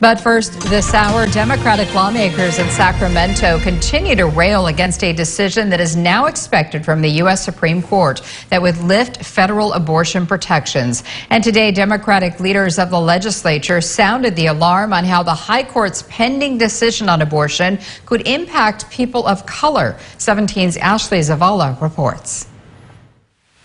But first, this hour, Democratic lawmakers in Sacramento continue to rail against a decision that is now expected from the U.S. Supreme Court that would lift federal abortion protections. And today, Democratic leaders of the legislature sounded the alarm on how the High Court's pending decision on abortion could impact people of color. 17's Ashley Zavala reports.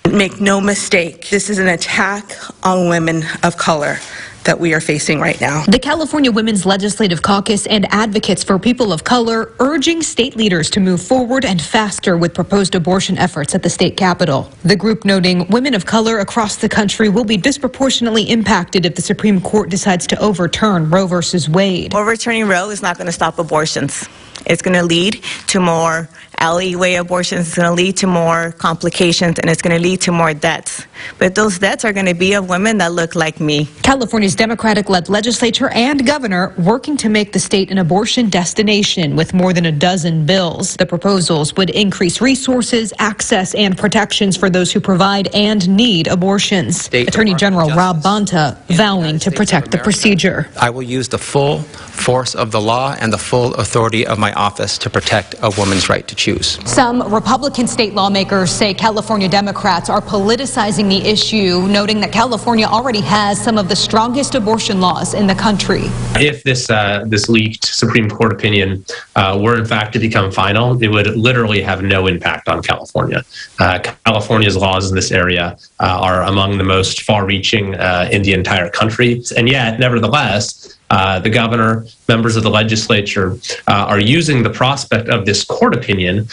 Make no mistake, this is an attack on women of color that we are facing right now. The California Women's Legislative Caucus and advocates for people of color urging state leaders to move forward and faster with proposed abortion efforts at the state capitol. The group noting women of color across the country will be disproportionately impacted if the Supreme Court decides to overturn Roe versus Wade. Overturning Roe is not going to stop abortions. It's going to lead to more alleyway abortions. It's going to lead to more complications, and it's going to lead to more deaths. But those deaths are going to be of women that look like me. California's Democratic-led legislature and governor working to make the state an abortion destination with more than a dozen bills. The proposals would increase resources, access, and protections for those who provide and need abortions. Attorney General Rob Bonta vowing to protect the procedure. I will use the full force of the law and the full authority of my office to protect a woman's right to choose. Some Republican state lawmakers say California Democrats are politicizing the issue, noting that California already has some of the strongest abortion laws in the country. If this leaked Supreme Court opinion were in fact to become final, it would literally have no impact on California. California's laws in this area are among the most far-reaching in the entire country, and yet, nevertheless, the governor, members of the legislature are using the prospect of this court opinion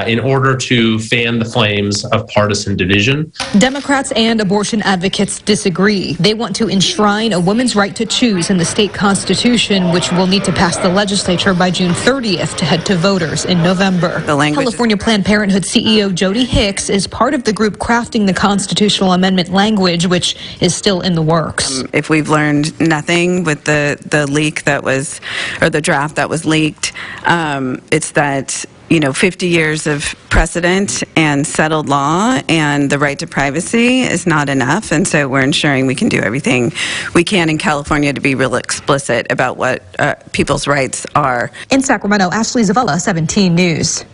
in order to fan the flames of partisan division. Democrats and abortion advocates disagree. They want to enshrine a woman's right to choose in the state constitution, which will need to pass the legislature by June 30th to head to voters in November. California Planned Parenthood CEO JODI HICKS is part of the group crafting the constitutional amendment language, which is still in the works. If we've learned nothing with the leak that was, or the draft that was leaked, it's that 50 years of precedent and settled law and the right to privacy is not enough, and so we're ensuring we can do everything we can in California to be real explicit about what people's rights are. In Sacramento, Ashley Zavala, 17 News.